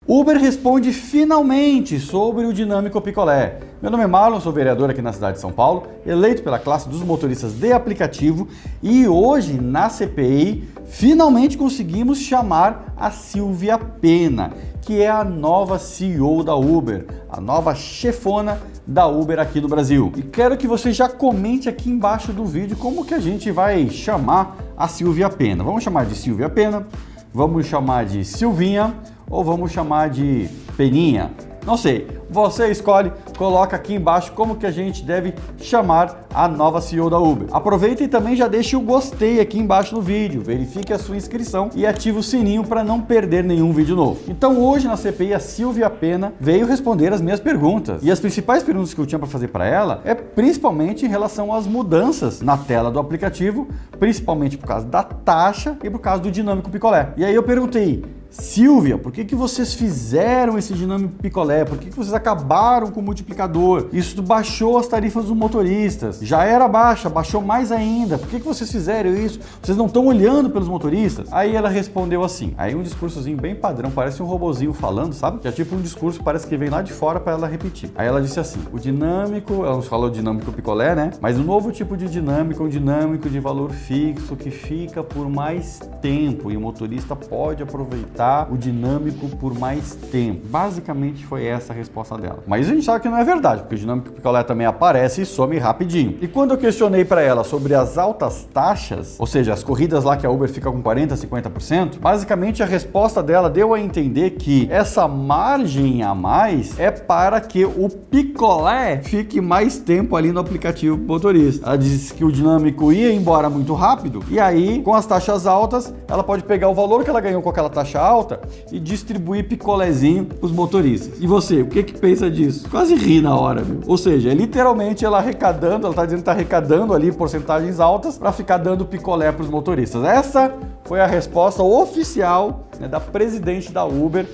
Uber responde finalmente sobre o dinâmico picolé. Meu nome é Marlon, sou vereador aqui na cidade de São Paulo, eleito pela classe dos motoristas de aplicativo, e hoje na CPI finalmente conseguimos chamar a Silvia Penna, que é a nova CEO da Uber, a nova chefona da Uber aqui no Brasil. E quero que você já comente aqui embaixo do vídeo como que a gente vai chamar a Silvia Penna. Vamos chamar de Silvia Penna, vamos chamar de Silvinha ou vamos chamar de Peninha? Não sei, você escolhe, coloca aqui embaixo como que a gente deve chamar a nova CEO da Uber. Aproveita e também já deixe o gostei aqui embaixo no vídeo, verifique a sua inscrição e ative o sininho para não perder nenhum vídeo novo. Então hoje na CPI a Silvia Penna veio responder as minhas perguntas. E as principais perguntas que eu tinha para fazer para ela é principalmente em relação às mudanças na tela do aplicativo, principalmente por causa da taxa e por causa do dinâmico picolé. E aí eu perguntei: Silvia, por que vocês fizeram esse dinâmico picolé? Por que vocês acabaram com o multiplicador? Isso baixou as tarifas dos motoristas. Já era baixa, baixou mais ainda. Por que vocês fizeram isso? Vocês não estão olhando pelos motoristas? Aí ela respondeu assim, aí um discursozinho bem padrão, parece um robozinho falando, sabe? Que é tipo um discurso que parece que vem lá de fora para ela repetir. Aí ela disse assim, o dinâmico, ela nos falou dinâmico picolé, né? Mas um novo tipo de dinâmico, um dinâmico de valor fixo que fica por mais tempo e o motorista pode aproveitar o dinâmico por mais tempo. Basicamente foi essa a resposta dela. Mas a gente sabe que não é verdade, porque o dinâmico picolé também aparece e some rapidinho. E quando eu questionei para ela sobre as altas taxas, ou seja, as corridas lá que a Uber fica com 40%, 50%, basicamente a resposta dela deu a entender que essa margem a mais é para que o picolé fique mais tempo ali no aplicativo motorista. Ela disse que o dinâmico ia embora muito rápido e aí, com as taxas altas, ela pode pegar o valor que ela ganhou com aquela taxa alta e distribuir picolézinho para os motoristas. E você, o que pensa disso? Quase ri na hora, viu? Ou seja, é literalmente ela arrecadando, ela está dizendo que está arrecadando ali porcentagens altas para ficar dando picolé para os motoristas. Essa foi a resposta oficial, né, da presidente da Uber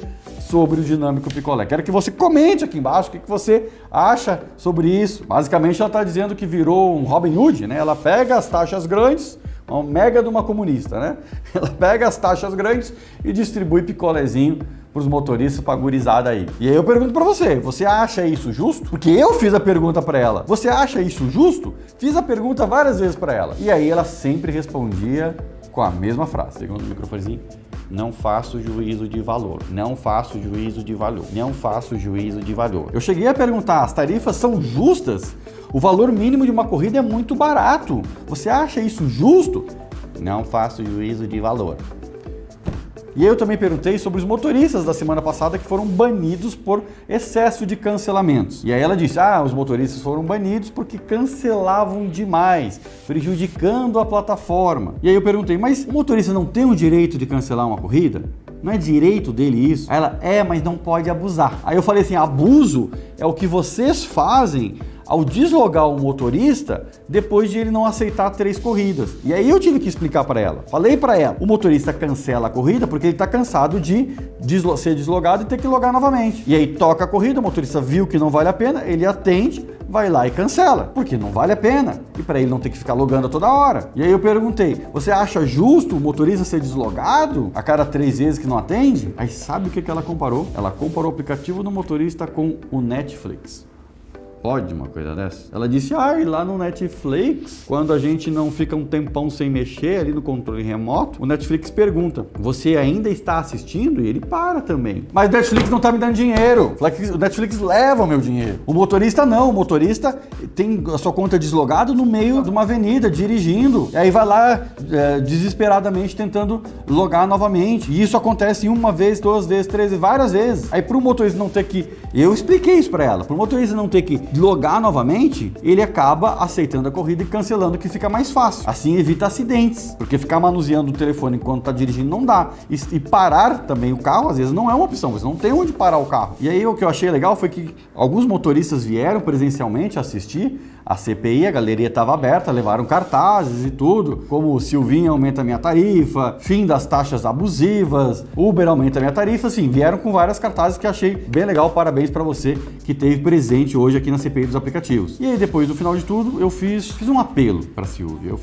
sobre o dinâmico picolé. Quero que você comente aqui embaixo o que você acha sobre isso. Basicamente ela está dizendo que virou um Robin Hood, né? Ela pega as taxas grandes, uma mega de uma comunista, né? Ela pega as taxas grandes e distribui picolézinho para os motoristas, para a gurizada aí. E aí eu pergunto para você, você acha isso justo? Porque eu fiz a pergunta para ela. Você acha isso justo? Fiz a pergunta várias vezes para ela. E aí ela sempre respondia com a mesma frase. Segundo o microfonezinho. Não faço juízo de valor. Não faço juízo de valor. Não faço juízo de valor. Eu cheguei a perguntar, as tarifas são justas? O valor mínimo de uma corrida é muito barato. Você acha isso justo? Não faço juízo de valor. E eu também perguntei sobre os motoristas da semana passada que foram banidos por excesso de cancelamentos. E aí ela disse, os motoristas foram banidos porque cancelavam demais, prejudicando a plataforma. E aí eu perguntei, mas o motorista não tem o direito de cancelar uma corrida? Não é direito dele isso? Aí ela, mas não pode abusar. Aí eu falei assim, abuso é o que vocês fazem ao deslogar o motorista depois de ele não aceitar 3 corridas. E aí eu tive que explicar para ela. Falei para ela, o motorista cancela a corrida porque ele está cansado de ser deslogado e ter que logar novamente. E aí toca a corrida, o motorista viu que não vale a pena, ele atende, vai lá e cancela, porque não vale a pena. E para ele não ter que ficar logando toda hora. E aí eu perguntei, você acha justo o motorista ser deslogado a cada 3 vezes que não atende? Aí sabe o que ela comparou? Ela comparou o aplicativo do motorista com o Netflix. Pode uma coisa dessa? Ela disse, lá no Netflix, quando a gente não fica um tempão sem mexer ali no controle remoto, o Netflix pergunta, você ainda está assistindo? E ele para também. Mas o Netflix não está me dando dinheiro. O Netflix leva o meu dinheiro. O motorista não. O motorista tem a sua conta deslogada no meio de uma avenida, dirigindo. E aí vai lá desesperadamente tentando logar novamente. E isso acontece 1 vez, 2 vezes, 3 vezes, várias vezes. Aí para o motorista não ter que... Eu expliquei isso para ela. Para o motorista não ter que logar novamente, ele acaba aceitando a corrida e cancelando, que fica mais fácil. Assim evita acidentes, porque ficar manuseando o telefone enquanto está dirigindo não dá. E parar também o carro, às vezes, não é uma opção, você não tem onde parar o carro. E aí o que eu achei legal foi que alguns motoristas vieram presencialmente assistir a CPI, a galeria estava aberta, levaram cartazes e tudo, como Silvinha aumenta minha tarifa, fim das taxas abusivas, Uber aumenta minha tarifa, assim, vieram com várias cartazes que achei bem legal, parabéns para você que teve presente hoje aqui na CPI dos aplicativos. E aí depois, no final de tudo, eu fiz um apelo para Silvia,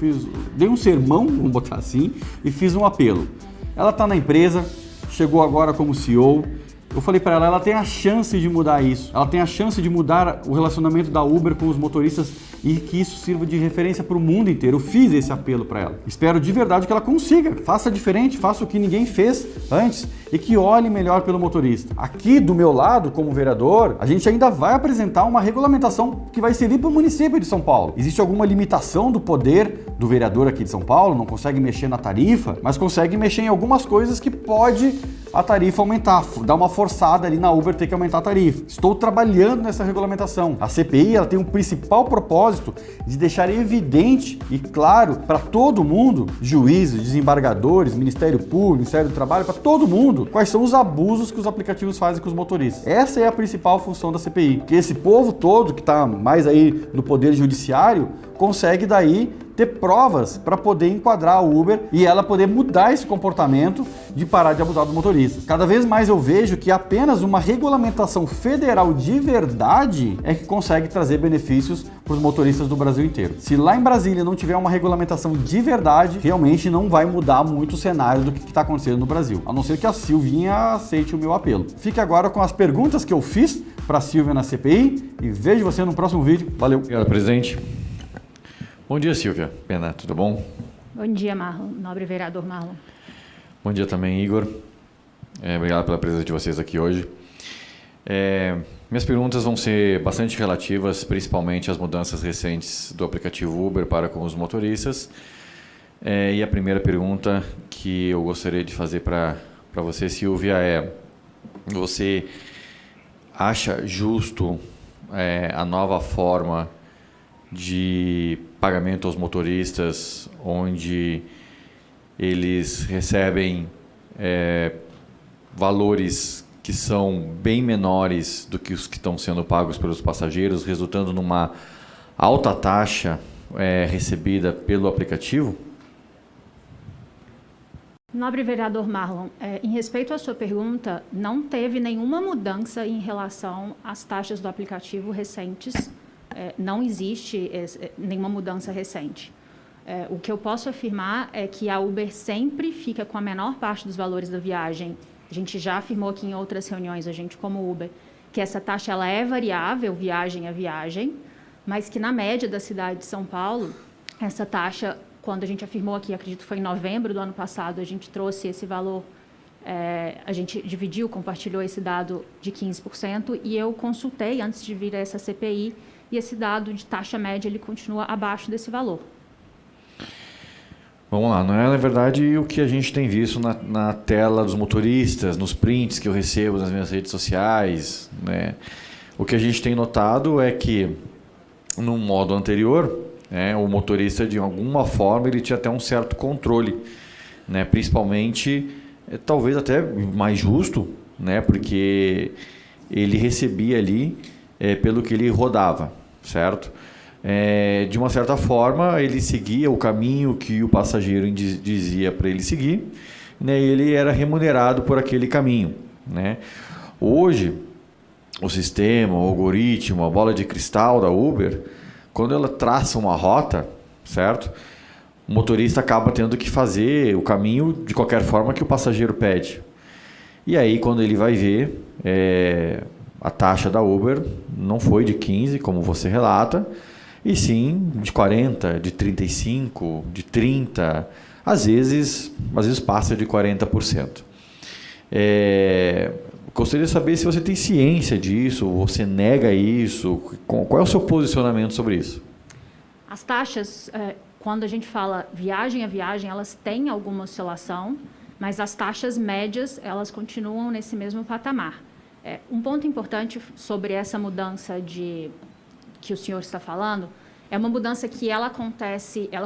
dei um sermão, vamos botar assim, e fiz um apelo. Ela está na empresa, chegou agora como CEO, Eu falei para ela, ela tem a chance de mudar isso. Ela tem a chance de mudar o relacionamento da Uber com os motoristas e que isso sirva de referência para o mundo inteiro. Eu fiz esse apelo para ela. Espero de verdade que ela consiga. Faça diferente, faça o que ninguém fez antes e que olhe melhor pelo motorista. Aqui do meu lado, como vereador, a gente ainda vai apresentar uma regulamentação que vai servir para o município de São Paulo. Existe alguma limitação do poder do vereador aqui de São Paulo? Não consegue mexer na tarifa, mas consegue mexer em algumas coisas que pode a tarifa aumentar, dar uma forçada ali na Uber ter que aumentar a tarifa. Estou trabalhando nessa regulamentação. A CPI ela tem um principal propósito de deixar evidente e claro para todo mundo, juízes, desembargadores, Ministério Público, Ministério do Trabalho, para todo mundo, quais são os abusos que os aplicativos fazem com os motoristas. Essa é a principal função da CPI, que esse povo todo que está mais aí no poder judiciário consegue daí ter provas para poder enquadrar a Uber e ela poder mudar esse comportamento de parar de abusar dos motoristas. Cada vez mais eu vejo que apenas uma regulamentação federal de verdade é que consegue trazer benefícios para os motoristas do Brasil inteiro. Se lá em Brasília não tiver uma regulamentação de verdade, realmente não vai mudar muito o cenário do que está acontecendo no Brasil. A não ser que a Silvinha aceite o meu apelo. Fique agora com as perguntas que eu fiz para a Silvia na CPI e vejo você no próximo vídeo. Valeu. Obrigado, presidente. Bom dia, Silvia Pena, tudo bom? Bom dia, Marlon, nobre vereador Marlon. Bom dia também, Igor. Obrigado pela presença de vocês aqui hoje. Minhas perguntas vão ser bastante relativas, principalmente às mudanças recentes do aplicativo Uber para com os motoristas. E a primeira pergunta que eu gostaria de fazer para você, Silvia, você acha justo a nova forma de pagamento aos motoristas, onde eles recebem valores que são bem menores do que os que estão sendo pagos pelos passageiros, resultando numa alta taxa recebida pelo aplicativo? Nobre vereador Marlon, em respeito à sua pergunta, não teve nenhuma mudança em relação às taxas do aplicativo recentes. Não existe nenhuma mudança recente. O que eu posso afirmar é que a Uber sempre fica com a menor parte dos valores da viagem. A gente já afirmou aqui em outras reuniões, a gente como Uber, que essa taxa ela é variável, viagem a viagem, mas que na média da cidade de São Paulo, essa taxa, quando a gente afirmou aqui, acredito que foi em novembro do ano passado, a gente trouxe esse valor, a gente dividiu, compartilhou esse dado de 15%, e eu consultei antes de vir a essa CPI, e esse dado de taxa média ele continua abaixo desse valor. Vamos lá, não é na verdade o que a gente tem visto na tela dos motoristas, nos prints que eu recebo nas minhas redes sociais, né? O que a gente tem notado é que no modo anterior, o motorista de alguma forma ele tinha até um certo controle, né? Principalmente, talvez até mais justo, né? Porque ele recebia ali pelo que ele rodava, certo? De uma certa forma, ele seguia o caminho que o passageiro dizia para ele seguir, né? E ele era remunerado por aquele caminho, né? Hoje, o sistema, o algoritmo, a bola de cristal da Uber, quando ela traça uma rota, certo? O motorista acaba tendo que fazer o caminho de qualquer forma que o passageiro pede. E aí, quando ele vai ver, a taxa da Uber não foi de 15, como você relata, e sim de 40, de 35, de 30, às vezes passa de 40%. Gostaria de saber se você tem ciência disso, você nega isso, qual é o seu posicionamento sobre isso? As taxas, quando a gente fala viagem a viagem, elas têm alguma oscilação, mas as taxas médias, elas continuam nesse mesmo patamar. Um ponto importante sobre essa mudança que o senhor está falando, é uma mudança que ela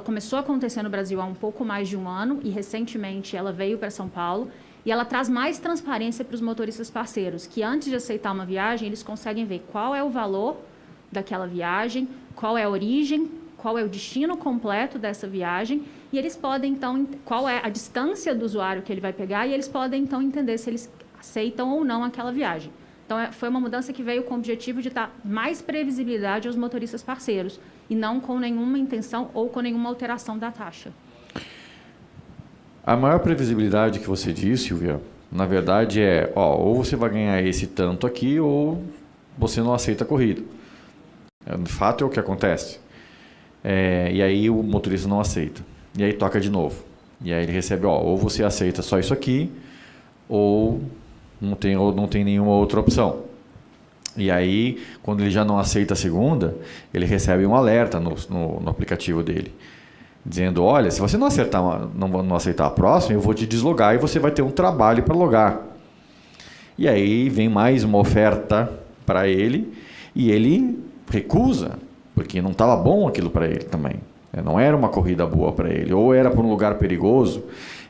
começou a acontecer no Brasil há um pouco mais de um ano e recentemente ela veio para São Paulo e ela traz mais transparência para os motoristas parceiros, que antes de aceitar uma viagem, eles conseguem ver qual é o valor daquela viagem, qual é a origem, qual é o destino completo dessa viagem e eles podem então, qual é a distância do usuário que ele vai pegar e eles podem então entender se eles aceitam ou não aquela viagem. Então, foi uma mudança que veio com o objetivo de dar mais previsibilidade aos motoristas parceiros e não com nenhuma intenção ou com nenhuma alteração da taxa. A maior previsibilidade que você disse, Silvia, Na verdade ou você vai ganhar esse tanto aqui ou você não aceita a corrida. De fato é o que acontece. E aí o motorista não aceita. E aí toca de novo. E aí ele recebe, ou você aceita só isso aqui, ou não tem nenhuma outra opção. E aí, quando ele já não aceita a segunda, ele recebe um alerta no aplicativo dele, dizendo, olha, se você não aceitar a próxima, eu vou te deslogar e você vai ter um trabalho para logar. E aí vem mais uma oferta para ele e ele recusa, porque não estava bom aquilo para ele também. Não era uma corrida boa para ele, ou era para um lugar perigoso,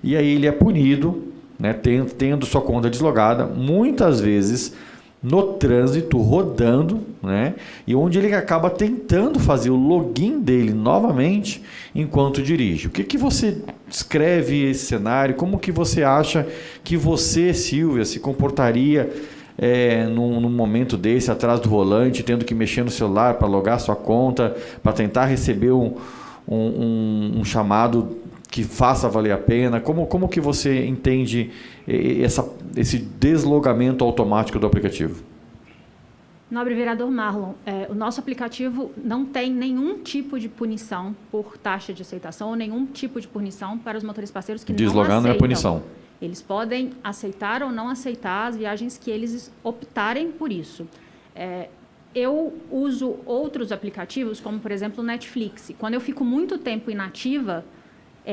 e aí ele é punido, né, tendo sua conta deslogada, muitas vezes no trânsito, rodando, né, e onde ele acaba tentando fazer o login dele novamente enquanto dirige. O que você descreve esse cenário? Como que você acha que você, Silvia, se comportaria num momento desse, atrás do volante, tendo que mexer no celular para logar sua conta, para tentar receber um chamado que faça valer a pena? Como que você entende esse deslogamento automático do aplicativo? Nobre vereador Marlon, o nosso aplicativo não tem nenhum tipo de punição por taxa de aceitação ou nenhum tipo de punição para os motoristas parceiros que Deslogar não aceitam. não é punição. Eles podem aceitar ou não aceitar as viagens que eles optarem por isso. Eu uso outros aplicativos, como, por exemplo, o Netflix. Quando eu fico muito tempo inativa,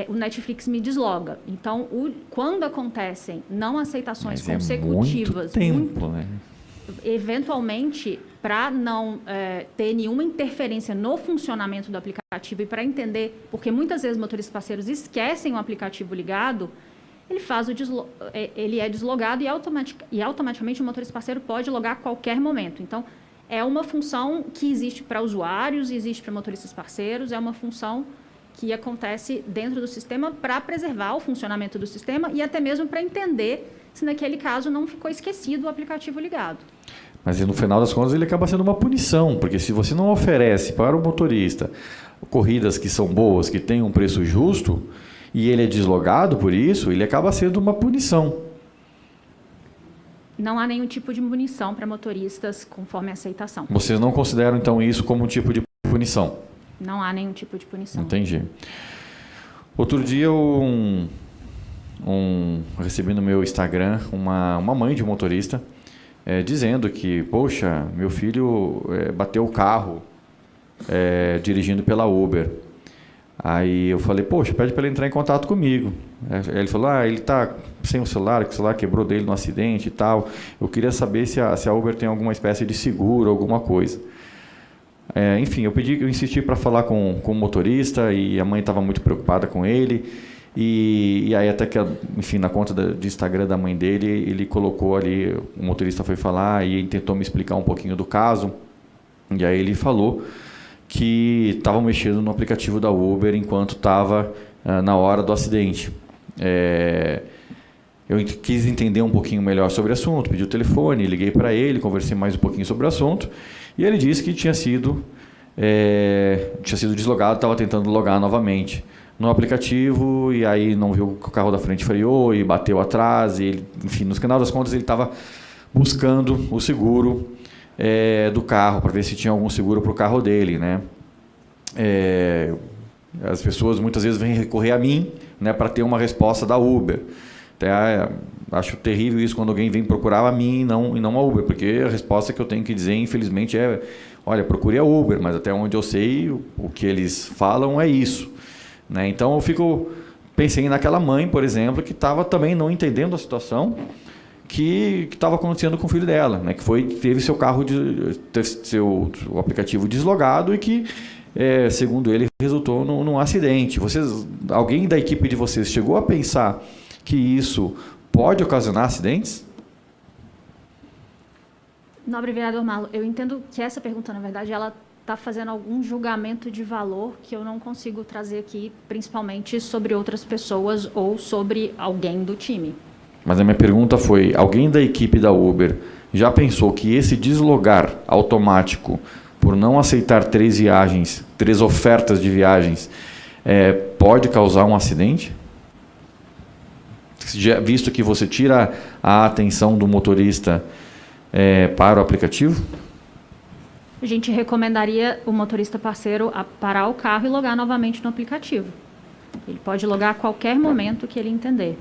o Netflix me desloga. Então, quando acontecem não aceitações consecutivas... É muito tempo, né? Eventualmente, para não ter nenhuma interferência no funcionamento do aplicativo e para entender, porque muitas vezes motoristas parceiros esquecem o aplicativo ligado, ele é deslogado e automaticamente o motorista parceiro pode logar a qualquer momento. Então, é uma função que existe para usuários, existe para motoristas parceiros, é uma função que acontece dentro do sistema para preservar o funcionamento do sistema e até mesmo para entender se naquele caso não ficou esquecido o aplicativo ligado. Mas no final das contas ele acaba sendo uma punição, porque se você não oferece para o motorista corridas que são boas, que têm um preço justo, e ele é deslogado por isso, ele acaba sendo uma punição. Não há nenhum tipo de punição para motoristas conforme a aceitação. Vocês não consideram, então, isso como um tipo de punição? Não há nenhum tipo de punição. Entendi. Outro dia eu recebi no meu Instagram uma mãe de um motorista dizendo que, poxa, meu filho bateu o carro dirigindo pela Uber. Aí eu falei, poxa, pede para ele entrar em contato comigo. Aí ele falou, ele está sem o celular, que o celular quebrou dele no acidente e tal. Eu queria saber se a Uber tem alguma espécie de seguro, alguma coisa. Enfim, eu insisti para falar com o motorista e a mãe estava muito preocupada com ele. E aí até que, enfim, na conta de Instagram da mãe dele, ele colocou ali, o motorista foi falar e tentou me explicar um pouquinho do caso. E aí ele falou que estava mexendo no aplicativo da Uber enquanto estava na hora do acidente. Eu quis entender um pouquinho melhor sobre o assunto, pedi o telefone, liguei para ele, conversei mais um pouquinho sobre o assunto, e ele disse que tinha sido deslogado, estava tentando logar novamente no aplicativo, e aí não viu que o carro da frente freou e bateu atrás, e ele, enfim, no final das contas ele estava buscando o seguro do carro, para ver se tinha algum seguro para o carro dele, né? As pessoas muitas vezes vêm recorrer a mim, né, para ter uma resposta da Uber. Acho terrível isso quando alguém vem procurar a mim e não a Uber, porque a resposta que eu tenho que dizer, infelizmente, olha, procure a Uber, mas até onde eu sei, o que eles falam é isso, né? Então eu pensei naquela mãe, por exemplo, que estava também não entendendo a situação que estava acontecendo com o filho dela, né? Que teve seu carro, o aplicativo deslogado e que, segundo ele, resultou num acidente. Alguém da equipe de vocês chegou a pensar que isso pode ocasionar acidentes? Nobre vereador Marlon, eu entendo que essa pergunta, na verdade, ela está fazendo algum julgamento de valor que eu não consigo trazer aqui, principalmente sobre outras pessoas ou sobre alguém do time. Mas a minha pergunta foi, alguém da equipe da Uber já pensou que esse deslogar automático por não aceitar 3 ofertas de viagens, pode causar um acidente? Visto que você tira a atenção do motorista para o aplicativo? A gente recomendaria o motorista parceiro a parar o carro e logar novamente no aplicativo. Ele pode logar a qualquer momento que ele entender.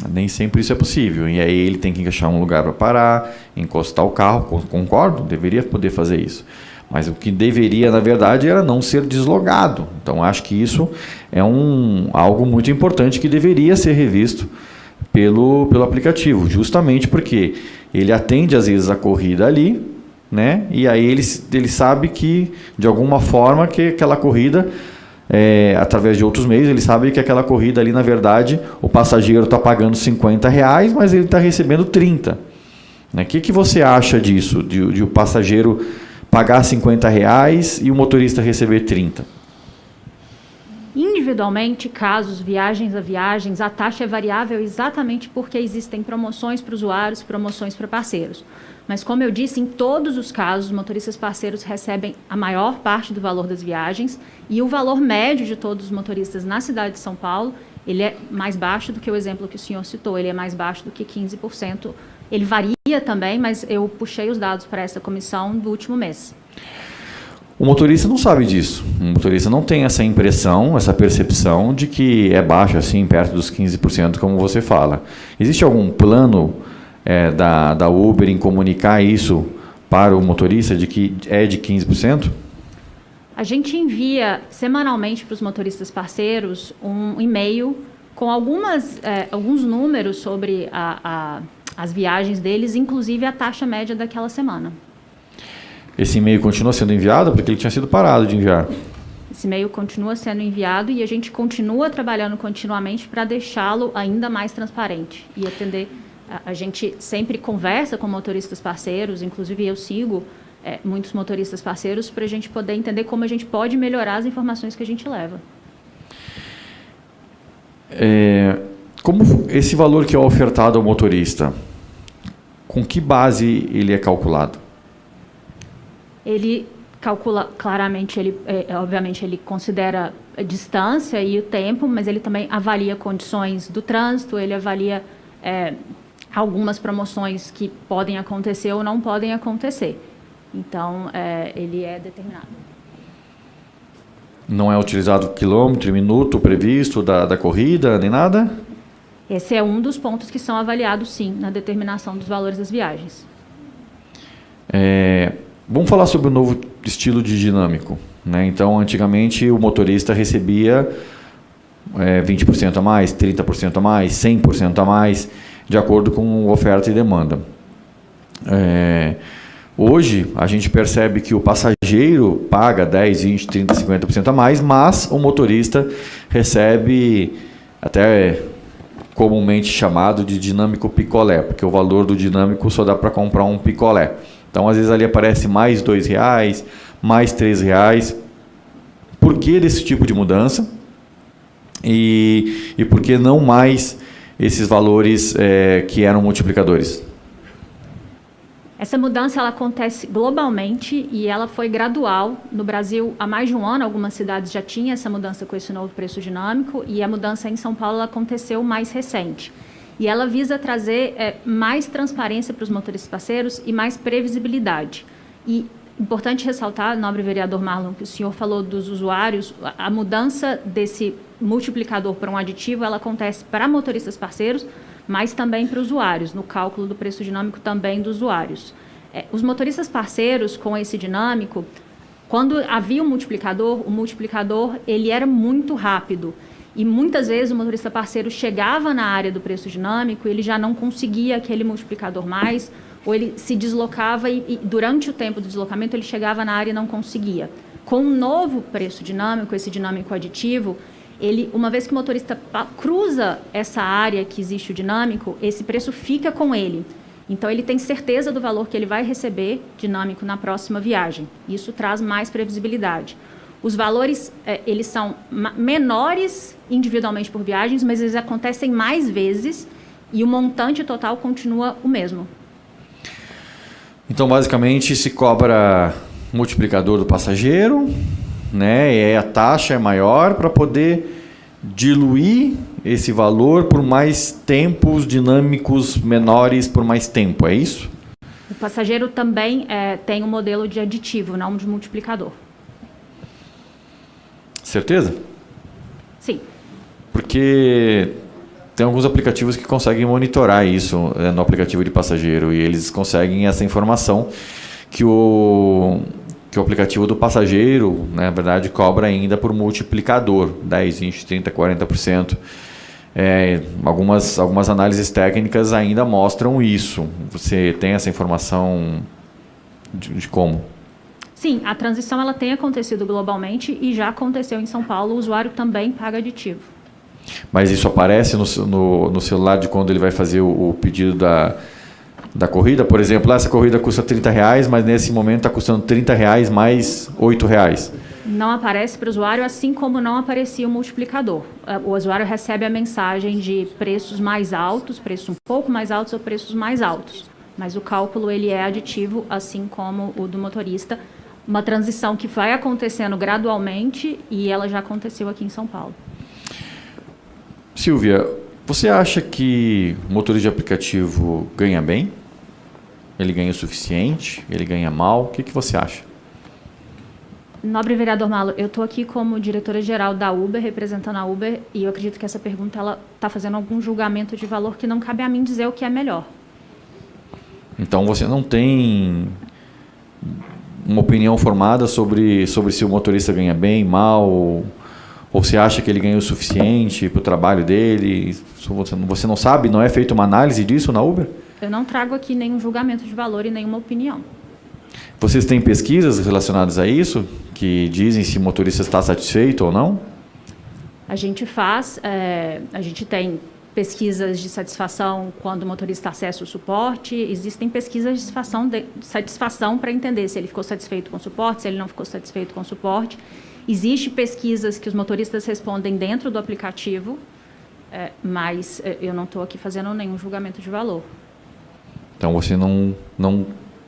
Nem sempre isso é possível. E aí ele tem que achar um lugar para parar, encostar o carro. Concordo, deveria poder fazer isso. Mas o que deveria, na verdade, era não ser deslogado. Então, acho que isso é algo muito importante que deveria ser revisto pelo aplicativo. Justamente porque ele atende, às vezes, a corrida ali, né? E aí ele sabe que, de alguma forma, que aquela corrida, através de outros meios, ele sabe que aquela corrida ali, na verdade, o passageiro está pagando R$50, mas ele está recebendo 30. O que você acha disso, de o passageiro pagar R$50 e o motorista receber 30? Individualmente, casos, viagens a viagens, a taxa é variável exatamente porque existem promoções para usuários e promoções para parceiros. Mas, como eu disse, em todos os casos, os motoristas parceiros recebem a maior parte do valor das viagens e o valor médio de todos os motoristas na cidade de São Paulo, ele é mais baixo do que o exemplo que o senhor citou, ele é mais baixo do que 15%. Ele varia também, mas eu puxei os dados para essa comissão do último mês. O motorista não sabe disso. O motorista não tem essa impressão, essa percepção de que é baixo, assim, perto dos 15%, como você fala. Existe algum plano da Uber em comunicar isso para o motorista de que é de 15%? A gente envia semanalmente para os motoristas parceiros um e-mail com alguns números sobre as viagens deles, inclusive a taxa média daquela semana. Esse e-mail continua sendo enviado porque ele tinha sido parado de enviar? Esse e-mail continua sendo enviado e a gente continua trabalhando continuamente para deixá-lo ainda mais transparente e atender. A gente sempre conversa com motoristas parceiros, inclusive eu sigo muitos motoristas parceiros para a gente poder entender como a gente pode melhorar as informações que a gente leva. Como esse valor que é ofertado ao motorista, com que base ele é calculado? Ele calcula claramente, obviamente ele considera a distância e o tempo, mas ele também avalia condições do trânsito, ele avalia algumas promoções que podem acontecer ou não podem acontecer. Então, ele é determinado. Não é utilizado quilômetro e minuto previsto da corrida, nem nada? Esse é um dos pontos que são avaliados, sim, na determinação dos valores das viagens. Vamos falar sobre o novo estilo de dinâmico, né? Então, antigamente, o motorista recebia 20% a mais, 30% a mais, 100% a mais, de acordo com oferta e demanda. Hoje, a gente percebe que o passageiro paga 10, 20, 30, 50% a mais, mas o motorista recebe até comumente chamado de dinâmico picolé, porque o valor do dinâmico só dá para comprar um picolé. Então, às vezes, ali aparece mais R$2, mais R$3. Por que desse tipo de mudança? E por que não mais esses valores que eram multiplicadores? Essa mudança ela acontece globalmente e ela foi gradual. No Brasil, há mais de um ano, algumas cidades já tinham essa mudança com esse novo preço dinâmico e a mudança em São Paulo ela aconteceu mais recente. E ela visa trazer mais transparência para os motoristas parceiros e mais previsibilidade. E importante ressaltar, nobre vereador Marlon, que o senhor falou dos usuários, a mudança desse multiplicador para um aditivo, ela acontece para motoristas parceiros, mas também para usuários, no cálculo do preço dinâmico também dos usuários. Os motoristas parceiros com esse dinâmico, quando havia um multiplicador, o multiplicador ele era muito rápido. E muitas vezes o motorista parceiro chegava na área do preço dinâmico, ele já não conseguia aquele multiplicador mais, ou ele se deslocava e durante o tempo do deslocamento ele chegava na área e não conseguia. Com o novo preço dinâmico, esse dinâmico aditivo, uma vez que o motorista cruza essa área que existe o dinâmico, esse preço fica com ele. Então, ele tem certeza do valor que ele vai receber dinâmico na próxima viagem. Isso traz mais previsibilidade. Os valores, eles são menores individualmente por viagens, mas eles acontecem mais vezes e o montante total continua o mesmo. Então, basicamente, se cobra multiplicador do passageiro, né? E aí a taxa é maior para poder diluir esse valor por mais tempos dinâmicos menores por mais tempo, é isso? O passageiro também tem um modelo de aditivo, não de multiplicador. Certeza? Sim. Porque tem alguns aplicativos que conseguem monitorar isso no aplicativo de passageiro e eles conseguem essa informação que o aplicativo do passageiro, na verdade, cobra ainda por multiplicador, 10, 20, 30, 40%. Algumas análises técnicas ainda mostram isso. Você tem essa informação de como? Sim, a transição ela tem acontecido globalmente e já aconteceu em São Paulo. O usuário também paga aditivo. Mas isso aparece no celular de quando ele vai fazer o pedido da corrida? Por exemplo, essa corrida custa R$30, mas nesse momento está custando R$30 mais R$8. Não aparece para o usuário, assim como não aparecia o multiplicador. O usuário recebe a mensagem de preços mais altos, preços um pouco mais altos ou preços mais altos. Mas o cálculo ele é aditivo, assim como o do motorista. Uma transição que vai acontecendo gradualmente e ela já aconteceu aqui em São Paulo. Silvia, você acha que o motorista de aplicativo ganha bem? Ele ganha o suficiente? Ele ganha mal? O que você acha? Nobre vereador Malo, eu estou aqui como diretora-geral da Uber, representando a Uber, e eu acredito que essa pergunta está fazendo algum julgamento de valor que não cabe a mim dizer o que é melhor. Então você não tem uma opinião formada sobre se o motorista ganha bem, mal, ou você acha que ele ganha o suficiente para o trabalho dele? Você não sabe? Não é feita uma análise disso na Uber? Eu não trago aqui nenhum julgamento de valor e nenhuma opinião. Vocês têm pesquisas relacionadas a isso, que dizem se o motorista está satisfeito ou não? A gente tem pesquisas de satisfação quando o motorista acessa o suporte, existem pesquisas de satisfação para entender se ele ficou satisfeito com o suporte, se ele não ficou satisfeito com o suporte. Existem pesquisas que os motoristas respondem dentro do aplicativo, mas eu não estou aqui fazendo nenhum julgamento de valor. Então você não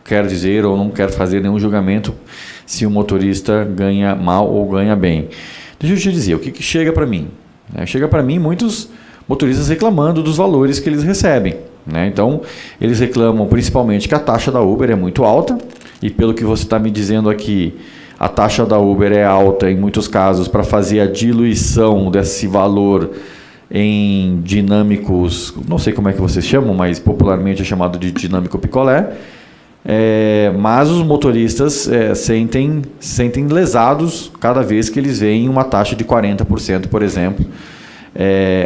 quer dizer ou não quer fazer nenhum julgamento se o motorista ganha mal ou ganha bem. Deixa eu te dizer, o que chega para mim? Chega para mim muitos motoristas reclamando dos valores que eles recebem. Então, eles reclamam principalmente que a taxa da Uber é muito alta, e pelo que você está me dizendo aqui, a taxa da Uber é alta em muitos casos para fazer a diluição desse valor em dinâmicos, não sei como é que vocês chamam, mas popularmente é chamado de dinâmico picolé. Mas os motoristas sentem lesados cada vez que eles veem uma taxa de 40%, por exemplo,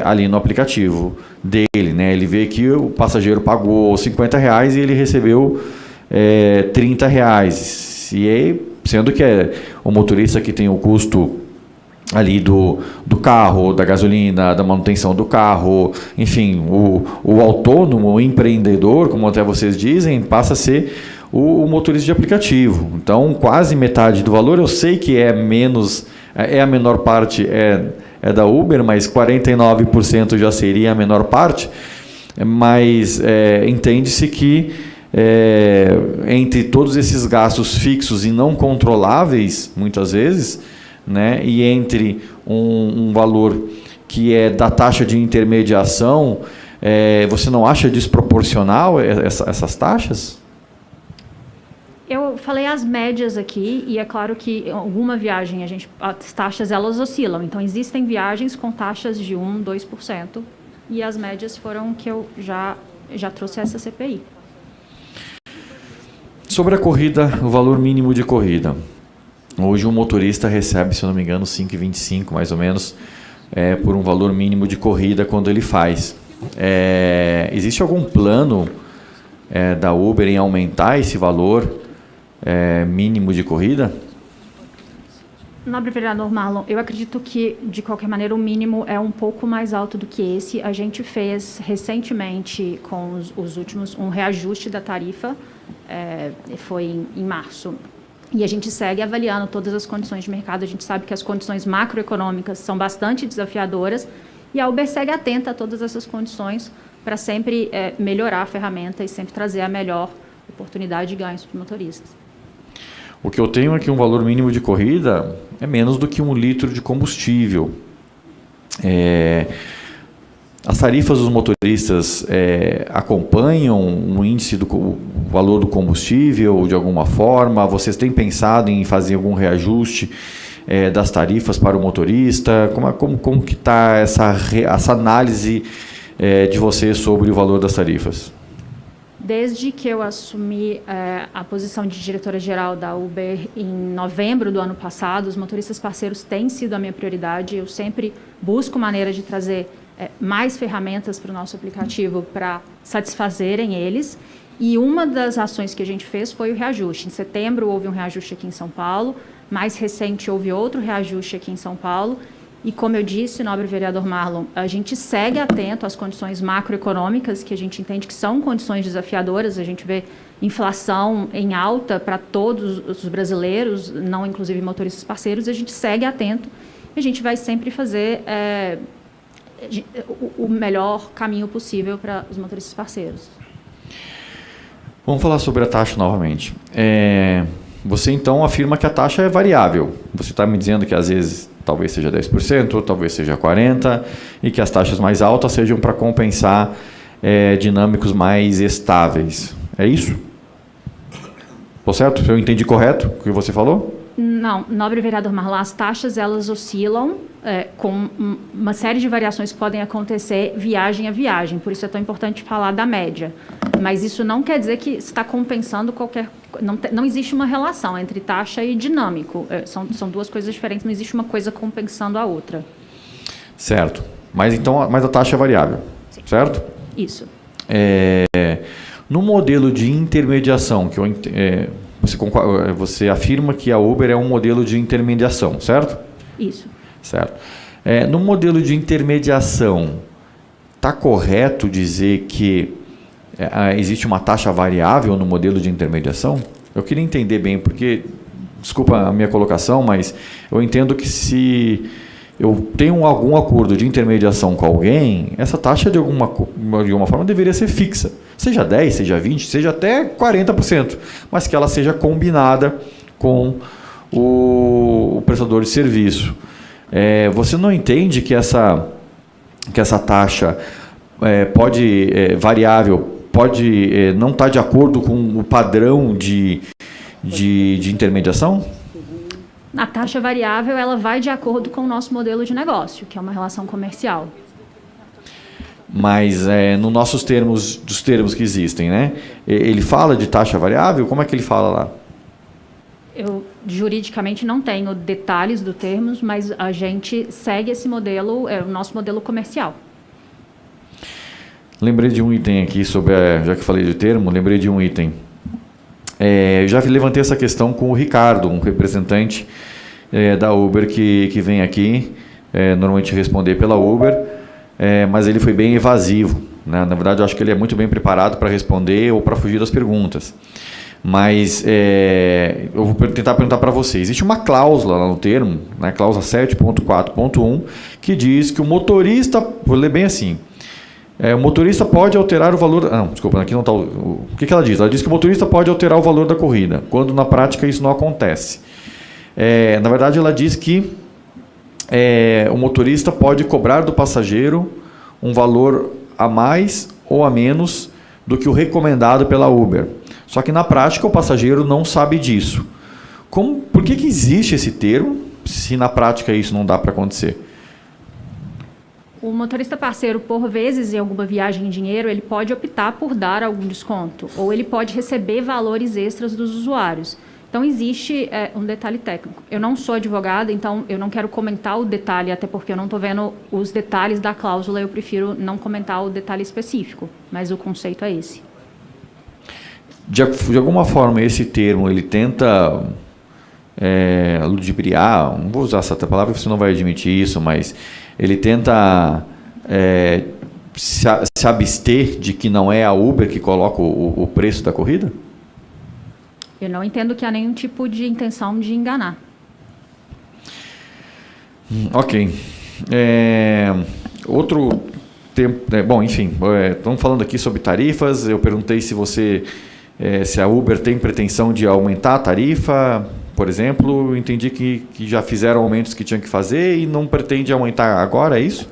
ali no aplicativo dele. Ele vê que o passageiro pagou R$50 e ele recebeu R$30. Sendo que o motorista que tem o custo ali do carro, da gasolina, da manutenção do carro, enfim, o autônomo, o empreendedor, como até vocês dizem, passa a ser o motorista de aplicativo. Então, quase metade do valor, eu sei que é menos, a menor parte é da Uber, mas 49% já seria a menor parte, mas entende-se que entre todos esses gastos fixos e não controláveis, muitas vezes, e entre um valor que é da taxa de intermediação, você não acha desproporcional essas taxas? Eu falei as médias aqui, e é claro que em alguma viagem as taxas elas oscilam. Então, existem viagens com taxas de 1%, 2%, e as médias foram que eu já trouxe essa CPI. Sobre a corrida, o valor mínimo de corrida. Hoje um motorista recebe, se eu não me engano, 5,25 mais ou menos, por um valor mínimo de corrida quando ele faz. Existe algum plano da Uber em aumentar esse valor mínimo de corrida? Nobre vereador Marlon, eu acredito que, de qualquer maneira, o mínimo é um pouco mais alto do que esse. A gente fez recentemente, com os últimos, um reajuste da tarifa, foi em março. E a gente segue avaliando todas as condições de mercado. A gente sabe que as condições macroeconômicas são bastante desafiadoras e a Uber segue atenta a todas essas condições para sempre melhorar a ferramenta e sempre trazer a melhor oportunidade de ganhos para os motoristas. O que eu tenho é que um valor mínimo de corrida é menos do que 1 litro de combustível. As tarifas dos motoristas acompanham o índice o valor do combustível de alguma forma? Vocês têm pensado em fazer algum reajuste das tarifas para o motorista? Como que está essa análise de vocês sobre o valor das tarifas? Desde que eu assumi a posição de diretora-geral da Uber em novembro do ano passado, os motoristas parceiros têm sido a minha prioridade. Eu sempre busco maneira de trazer mais ferramentas para o nosso aplicativo para satisfazerem eles. E uma das ações que a gente fez foi o reajuste. Em setembro houve um reajuste aqui em São Paulo, mais recente houve outro reajuste aqui em São Paulo. E como eu disse, nobre vereador Marlon, a gente segue atento às condições macroeconômicas, que a gente entende que são condições desafiadoras. A gente vê inflação em alta para todos os brasileiros, não inclusive motoristas parceiros. A gente segue atento e a gente vai sempre fazer o melhor caminho possível para os motoristas parceiros. Vamos falar sobre a taxa novamente. Você então afirma que a taxa é variável. Você está me dizendo que às vezes talvez seja 10%, talvez seja 40%, e que as taxas mais altas sejam para compensar dinâmicos mais estáveis. É isso? Estou certo? Eu entendi correto o que você falou? Não, nobre vereador Marlon, as taxas elas oscilam com uma série de variações que podem acontecer viagem a viagem, por isso é tão importante falar da média. Mas isso não quer dizer que está compensando qualquer... Não existe uma relação entre taxa e dinâmico. São duas coisas diferentes, não existe uma coisa compensando a outra. Certo. Mas a taxa é variável, sim. Certo? Isso. No modelo de intermediação, que você afirma que a Uber é um modelo de intermediação, certo? Isso. Certo. No modelo de intermediação, está correto dizer que existe uma taxa variável no modelo de intermediação? Eu queria entender bem, porque, desculpa a minha colocação, mas eu entendo que se eu tenho algum acordo de intermediação com alguém, essa taxa de alguma forma deveria ser fixa. Seja 10%, seja 20%, seja até 40%, mas que ela seja combinada com o prestador de serviço. Você não entende que essa taxa variável pode não estar de acordo com o padrão de intermediação? A taxa variável ela vai de acordo com o nosso modelo de negócio, que é uma relação comercial. Mas nos nossos termos, dos termos que existem, né? Ele fala de taxa variável? Como é que ele fala lá? Eu juridicamente não tenho detalhes do termos, mas a gente segue esse modelo, o nosso modelo comercial. Lembrei de um item aqui sobre, já que falei de termo, lembrei de um item. Já levantei essa questão com o Ricardo, um representante da Uber que vem aqui, normalmente responder pela Uber, mas ele foi bem evasivo, né? Na verdade, eu acho que ele é muito bem preparado para responder ou para fugir das perguntas. Mas eu vou tentar perguntar para você. Existe uma cláusula lá no termo, né, cláusula 7.4.1, que diz que o motorista, vou ler bem assim, o motorista pode alterar o valor... Não, desculpa, aqui não está... O que ela diz? Ela diz que o motorista pode alterar o valor da corrida, quando na prática isso não acontece. Na verdade, ela diz que o motorista pode cobrar do passageiro um valor a mais ou a menos do que o recomendado pela Uber. Só que na prática o passageiro não sabe disso. Por que existe esse termo, se na prática isso não dá para acontecer? O motorista parceiro, por vezes, em alguma viagem em dinheiro, ele pode optar por dar algum desconto, ou ele pode receber valores extras dos usuários. Então, existe um detalhe técnico. Eu não sou advogada, então eu não quero comentar o detalhe, até porque eu não estou vendo os detalhes da cláusula, eu prefiro não comentar o detalhe específico, mas o conceito é esse. De alguma forma, esse termo, ele tenta ludibriar, não vou usar essa palavra, você não vai admitir isso, mas ele tenta se abster de que não é a Uber que coloca o preço da corrida? Eu não entendo que há nenhum tipo de intenção de enganar. Ok. Outro tempo... bom, enfim, estamos falando aqui sobre tarifas. Eu perguntei se a Uber tem pretensão de aumentar a tarifa. por exemplo, entendi que já fizeram aumentos que tinham que fazer e não pretende aumentar agora, é isso?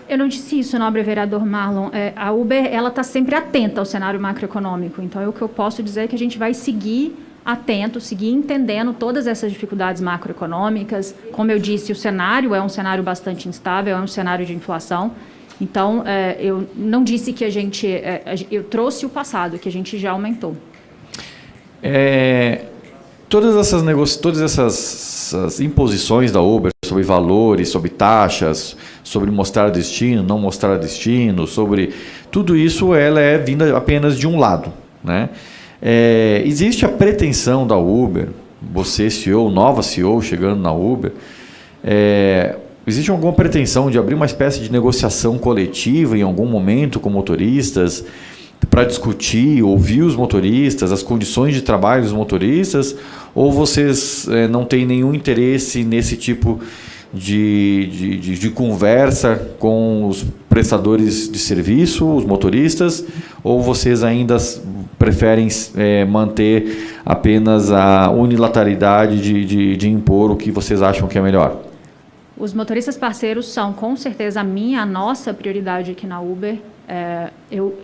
Eu não disse isso, nobre vereador Marlon. A Uber está sempre atenta ao cenário macroeconômico. Então, o que eu posso dizer é que a gente vai seguir atento, seguir entendendo todas essas dificuldades macroeconômicas. Como eu disse, o cenário é um cenário bastante instável, é um cenário de inflação. Então, eu não disse que eu trouxe o passado, que a gente já aumentou. Todas essas imposições da Uber sobre valores, sobre taxas, sobre mostrar destino, não mostrar destino, sobre tudo isso, ela é vinda apenas de um lado, né? Existe a pretensão da Uber, você CEO, nova CEO chegando na Uber, existe alguma pretensão de abrir uma espécie de negociação coletiva em algum momento com motoristas para discutir, ouvir os motoristas, as condições de trabalho dos motoristas, ou vocês não têm nenhum interesse nesse tipo de conversa com os prestadores de serviço, os motoristas, ou vocês ainda preferem manter apenas a unilateralidade de impor o que vocês acham que é melhor? Os motoristas parceiros são, com certeza, a nossa prioridade aqui na Uber. Eu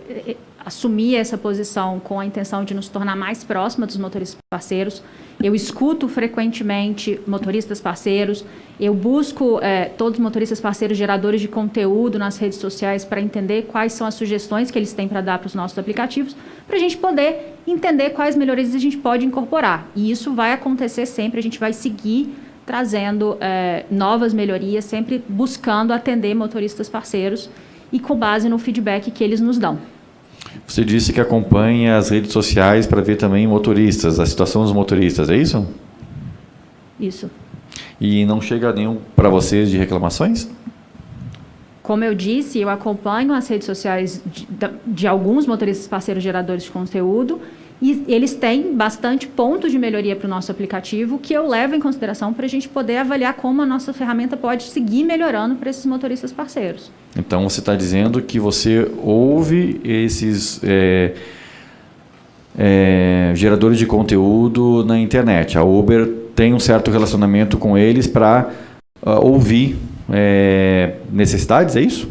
assumi essa posição com a intenção de nos tornar mais próxima dos motoristas parceiros. Eu escuto frequentemente motoristas parceiros, eu busco todos os motoristas parceiros geradores de conteúdo nas redes sociais para entender quais são as sugestões que eles têm para dar para os nossos aplicativos, para a gente poder entender quais melhorias a gente pode incorporar. E isso vai acontecer sempre, a gente vai seguir trazendo novas melhorias, sempre buscando atender motoristas parceiros e com base no feedback que eles nos dão. Você disse que acompanha as redes sociais para ver também motoristas, a situação dos motoristas, é isso? Isso. E não chega nenhum para vocês de reclamações? Como eu disse, eu acompanho as redes sociais de alguns motoristas parceiros geradores de conteúdo e eles têm bastante pontos de melhoria para o nosso aplicativo que eu levo em consideração para a gente poder avaliar como a nossa ferramenta pode seguir melhorando para esses motoristas parceiros. Então, você está dizendo que você ouve esses geradores de conteúdo na internet. A Uber tem um certo relacionamento com eles para ouvir necessidades, é isso?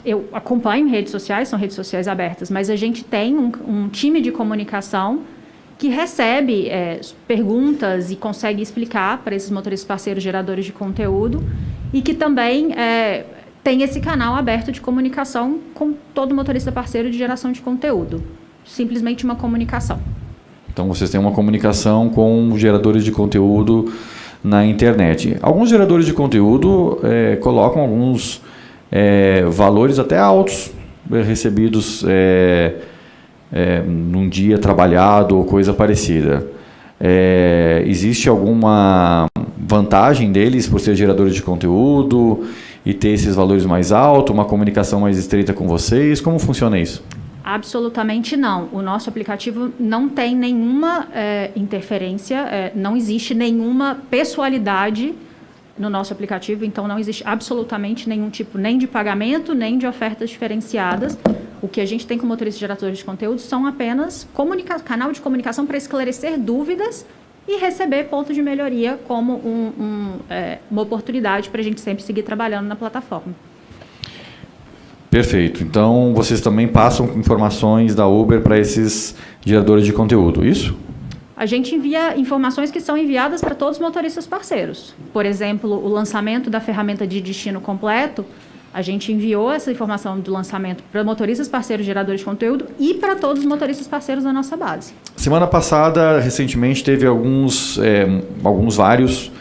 Eu acompanho redes sociais, são redes sociais abertas, mas a gente tem um time de comunicação que recebe perguntas e consegue explicar para esses motoristas parceiros geradores de conteúdo e que também tem esse canal aberto de comunicação com todo motorista parceiro de geração de conteúdo. Simplesmente uma comunicação. Então, vocês têm uma comunicação com geradores de conteúdo na internet. Alguns geradores de conteúdo colocam alguns valores até altos recebidos num dia trabalhado ou coisa parecida. Existe alguma vantagem deles por ser geradores de conteúdo e ter esses valores mais altos, uma comunicação mais estreita com vocês? Como funciona isso? Absolutamente não. O nosso aplicativo não tem nenhuma interferência, não existe nenhuma pessoalidade no nosso aplicativo, então não existe absolutamente nenhum tipo nem de pagamento, nem de ofertas diferenciadas. O que a gente tem com motoristas geradores de conteúdo são apenas canal de comunicação para esclarecer dúvidas e receber pontos de melhoria como uma oportunidade para a gente sempre seguir trabalhando na plataforma. Perfeito. Então, vocês também passam informações da Uber para esses geradores de conteúdo, isso? A gente envia informações que são enviadas para todos os motoristas parceiros. Por exemplo, o lançamento da ferramenta de destino completo, a gente enviou essa informação do lançamento para motoristas parceiros geradores de conteúdo e para todos os motoristas parceiros da nossa base. Semana passada, recentemente, teve vários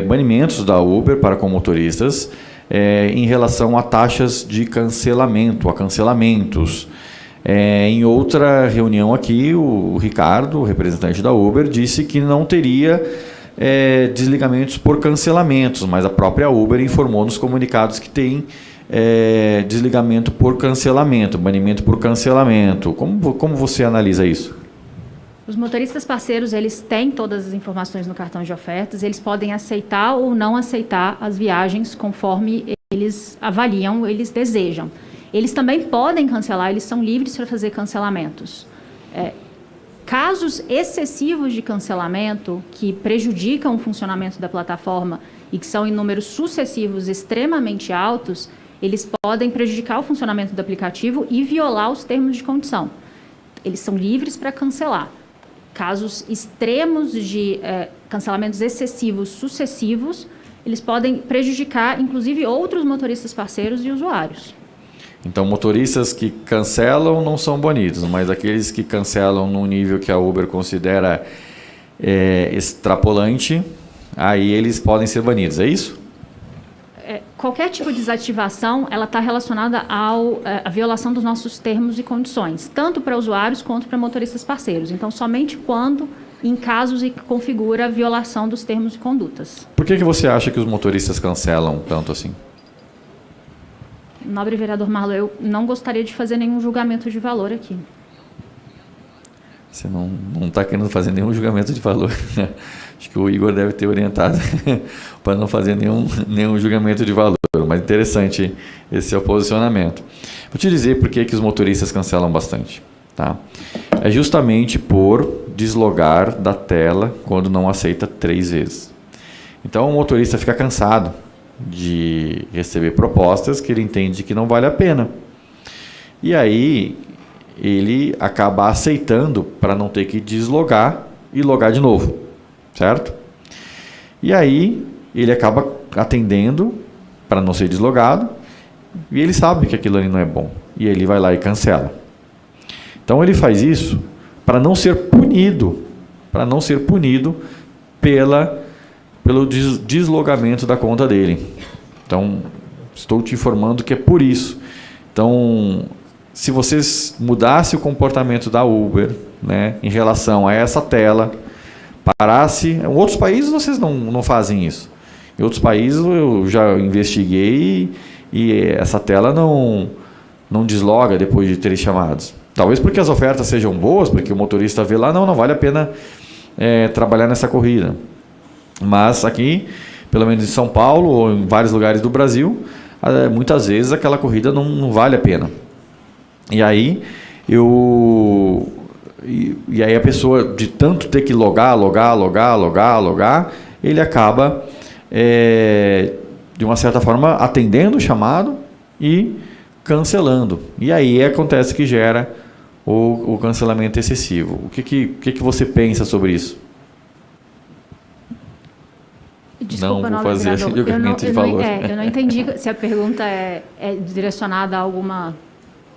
banimentos da Uber para com motoristas em relação a taxas de cancelamento, a cancelamentos. Em outra reunião aqui, o Ricardo, o representante da Uber, disse que não teria desligamentos por cancelamentos, mas a própria Uber informou nos comunicados que tem desligamento por cancelamento, banimento por cancelamento. Como você analisa isso? Os motoristas parceiros, eles têm todas as informações no cartão de ofertas, eles podem aceitar ou não aceitar as viagens conforme eles avaliam, eles desejam. Eles também podem cancelar, eles são livres para fazer cancelamentos. Casos excessivos de cancelamento que prejudicam o funcionamento da plataforma e que são em números sucessivos extremamente altos, eles podem prejudicar o funcionamento do aplicativo e violar os termos de condição. Eles são livres para cancelar. Casos extremos de cancelamentos excessivos sucessivos, eles podem prejudicar, inclusive, outros motoristas parceiros e usuários. Então, motoristas que cancelam não são banidos, mas aqueles que cancelam num nível que a Uber considera extrapolante, aí eles podem ser banidos, é isso? Qualquer tipo de desativação, ela está relacionada à violação dos nossos termos e condições, tanto para usuários quanto para motoristas parceiros. Então, somente quando, em casos em que configura a violação dos termos e condutas. Por que você acha que os motoristas cancelam tanto assim? Nobre vereador Marlon, eu não gostaria de fazer nenhum julgamento de valor aqui. Você não está querendo fazer nenhum julgamento de valor. Acho que o Igor deve ter orientado para não fazer nenhum julgamento de valor. Mas interessante esse seu posicionamento. Vou te dizer por que os motoristas cancelam bastante. Tá? É justamente por deslogar da tela quando não aceita 3 vezes. Então o motorista fica cansado de receber propostas que ele entende que não vale a pena. E aí ele acaba aceitando para não ter que deslogar e logar de novo, certo? E aí ele acaba atendendo para não ser deslogado e ele sabe que aquilo ali não é bom e ele vai lá e cancela. Então ele faz isso para não ser punido, pelo deslogamento da conta dele. Então, estou te informando que é por isso. Então, se vocês mudassem o comportamento da Uber, né, em relação a essa tela, parasse... Em outros países vocês não fazem isso. Em outros países eu já investiguei e essa tela não desloga depois de 3 chamados. Talvez porque as ofertas sejam boas, porque o motorista vê lá, não vale a pena trabalhar nessa corrida. Mas aqui, pelo menos em São Paulo ou em vários lugares do Brasil, muitas vezes aquela corrida não vale a pena. E aí e aí a pessoa, de tanto ter que logar, ele acaba, de uma certa forma, atendendo o chamado e cancelando. E aí acontece que gera o cancelamento excessivo. O que você pensa sobre isso? Desculpa, não vou fazer julgamento de valor. Eu não entendi se a pergunta é direcionada a alguma...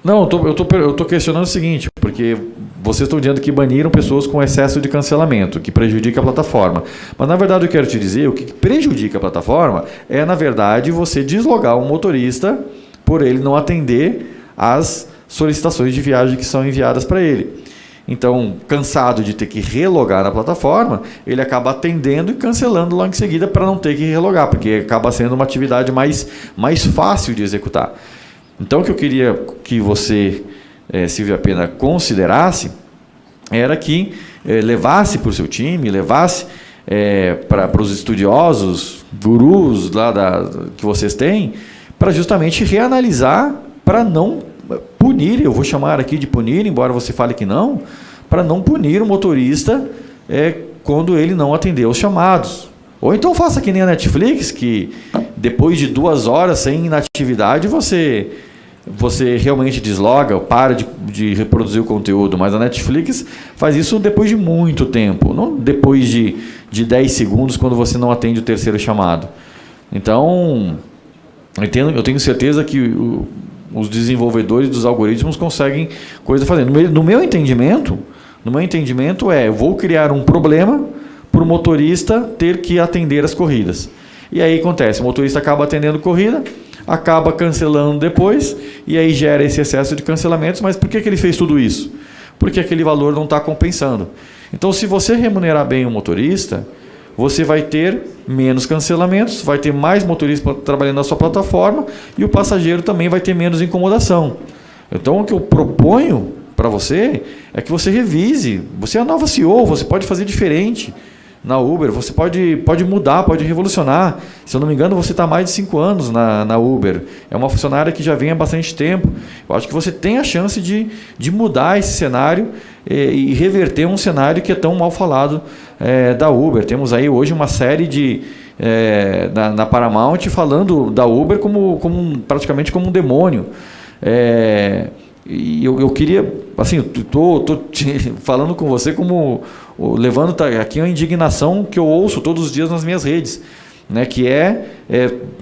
Não, eu tô questionando o seguinte, porque vocês estão dizendo que baniram pessoas com excesso de cancelamento, que prejudica a plataforma. Mas, na verdade, eu quero te dizer, o que prejudica a plataforma é, na verdade, você deslogar um motorista por ele não atender às solicitações de viagem que são enviadas para ele. Então, cansado de ter que relogar na plataforma, ele acaba atendendo e cancelando logo em seguida para não ter que relogar, porque acaba sendo uma atividade mais fácil de executar. Então, o que eu queria que você, Silvia Pena, considerasse era que levasse para o seu time, levasse para os estudiosos, gurus lá que vocês têm, para justamente reanalisar, para não punir, eu vou chamar aqui de punir, embora você fale que não, para não punir o motorista quando ele não atender os chamados. Ou então faça que nem a Netflix, que depois de 2 horas sem inatividade, você realmente desloga, para de reproduzir o conteúdo. Mas a Netflix faz isso depois de muito tempo, não depois de 10 segundos, quando você não atende o 3º chamado. Então, eu tenho certeza que os desenvolvedores dos algoritmos conseguem coisa fazendo. No meu entendimento, eu vou criar um problema para o motorista ter que atender as corridas. E aí acontece, o motorista acaba atendendo corrida, acaba cancelando depois, e aí gera esse excesso de cancelamentos. Mas por que ele fez tudo isso? Porque aquele valor não está compensando. Então, se você remunerar bem o motorista, você vai ter menos cancelamentos, vai ter mais motoristas trabalhando na sua plataforma e o passageiro também vai ter menos incomodação. Então, o que eu proponho para você é que você revise. Você é a nova CEO, você pode fazer diferente na Uber, você pode mudar, pode revolucionar. Se eu não me engano, você está há mais de 5 anos na Uber. É uma funcionária que já vem há bastante tempo. Eu acho que você tem a chance de mudar esse cenário e reverter um cenário que é tão mal falado da Uber. Temos aí hoje uma série na Paramount falando da Uber praticamente como um demônio. E eu queria, assim, estou falando com você levando aqui uma indignação que eu ouço todos os dias nas minhas redes, né, que